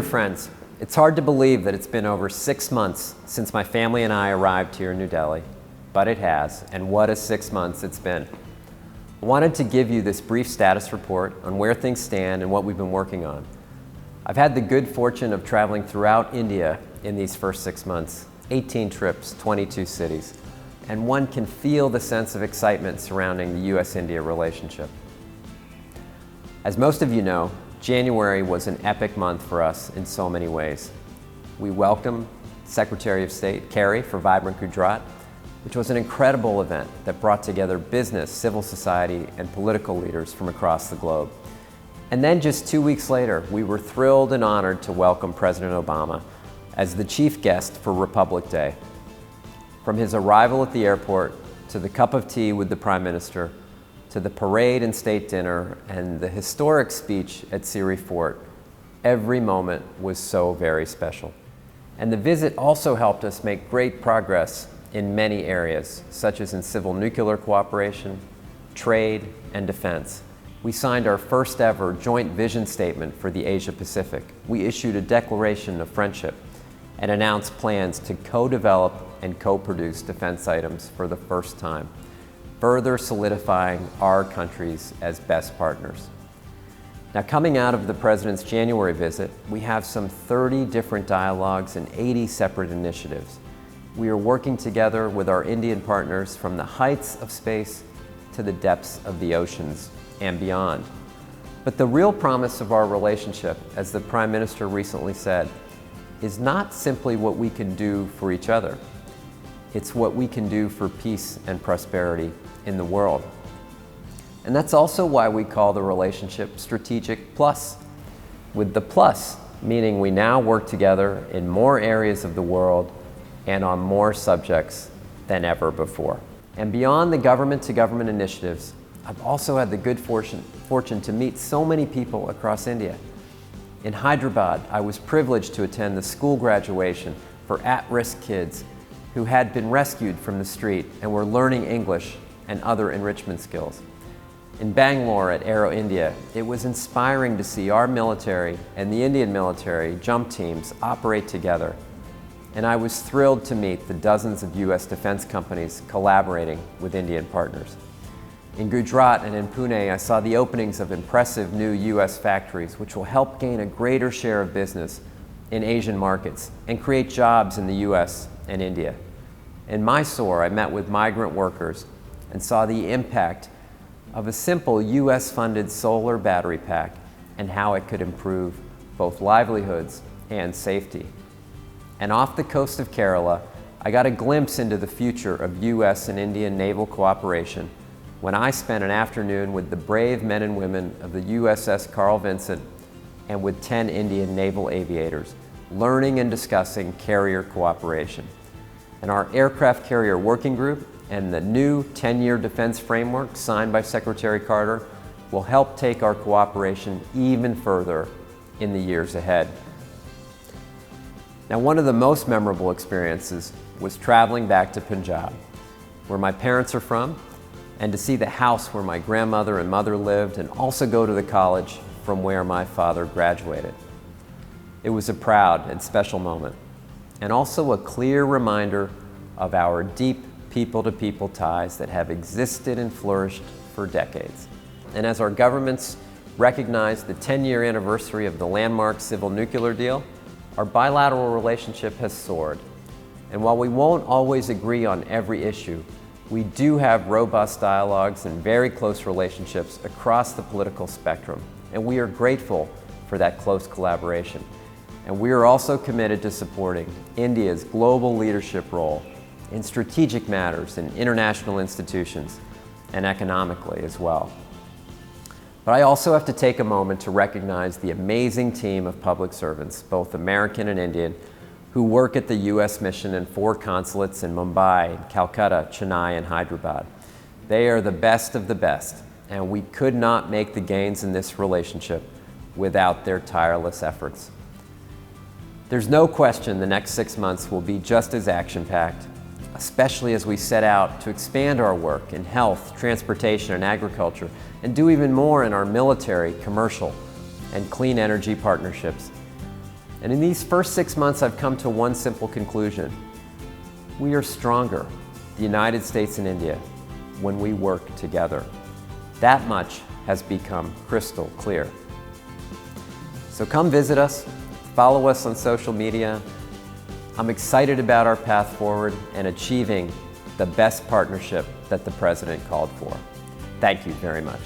dear friends, it's hard to believe that it's been over 6 months since my family and I arrived here in New Delhi, but it has, and what a 6 months it's been. I wanted to give you this brief status report on where things stand and what we've been working on. I've had the good fortune of traveling throughout India in these first 6 months, 18 trips, 22 cities, and one can feel the sense of excitement surrounding the US-India relationship. As most of you know, January was an epic month for us in so many ways. We welcomed Secretary of State Kerry for Vibrant Gujarat, which was an incredible event that brought together business, civil society, and political leaders from across the globe. And then just 2 weeks later, we were thrilled and honored to welcome President Obama as the chief guest for Republic Day. From his arrival at the airport, to the cup of tea with the Prime Minister, to the parade and state dinner, and the historic speech at Siri Fort, every moment was so very special. And the visit also helped us make great progress in many areas, such as in civil nuclear cooperation, trade, and defense. We signed our first ever joint vision statement for the Asia-Pacific. We issued a declaration of friendship and announced plans to co-develop and co-produce defense items for the first time, further solidifying our countries as best partners. Now, coming out of the President's January visit, we have some 30 different dialogues and 80 separate initiatives. We are working together with our Indian partners from the heights of space to the depths of the oceans and beyond. But the real promise of our relationship, as the Prime Minister recently said, is not simply what we can do for each other. It's what we can do for peace and prosperity in the world. And that's also why we call the relationship Strategic Plus, with the plus meaning we now work together in more areas of the world and on more subjects than ever before. And beyond the government-to-government initiatives, I've also had the good fortune to meet so many people across India. In Hyderabad, I was privileged to attend the school graduation for at-risk kids who had been rescued from the street and were learning English and other enrichment skills. In Bangalore at Aero India, it was inspiring to see our military and the Indian military jump teams operate together. And I was thrilled to meet the dozens of US defense companies collaborating with Indian partners. In Gujarat and in Pune, I saw the openings of impressive new US factories, which will help gain a greater share of business in Asian markets and create jobs in the US and India. In Mysore, I met with migrant workers and saw the impact of a simple US-funded solar battery pack and how it could improve both livelihoods and safety. And off the coast of Kerala, I got a glimpse into the future of US and Indian naval cooperation when I spent an afternoon with the brave men and women of the USS Carl Vinson and with 10 Indian naval aviators, learning and discussing carrier cooperation. And our aircraft carrier working group and the new 10-year defense framework signed by Secretary Carter will help take our cooperation even further in the years ahead. Now, one of the most memorable experiences was traveling back to Punjab, where my parents are from, and to see the house where my grandmother and mother lived, and also go to the college from where my father graduated. It was a proud and special moment, and also a clear reminder of our deep people-to-people ties that have existed and flourished for decades. And as our governments recognize the 10-year anniversary of the landmark civil nuclear deal, our bilateral relationship has soared. And while we won't always agree on every issue, we do have robust dialogues and very close relationships across the political spectrum, and we are grateful for that close collaboration. And we are also committed to supporting India's global leadership role in strategic matters in international institutions and economically as well. But I also have to take a moment to recognize the amazing team of public servants, both American and Indian, who work at the US mission in 4 consulates in Mumbai, Calcutta, Chennai, and Hyderabad. They are the best of the best, and we could not make the gains in this relationship without their tireless efforts. There's no question the next 6 months will be just as action-packed, especially as we set out to expand our work in health, transportation, and agriculture, and do even more in our military, commercial, and clean energy partnerships. And in these first 6 months, I've come to one simple conclusion. We are stronger, the United States and India, when we work together. That much has become crystal clear. So come visit us, follow us on social media. I'm excited about our path forward and achieving the best partnership that the President called for. Thank you very much.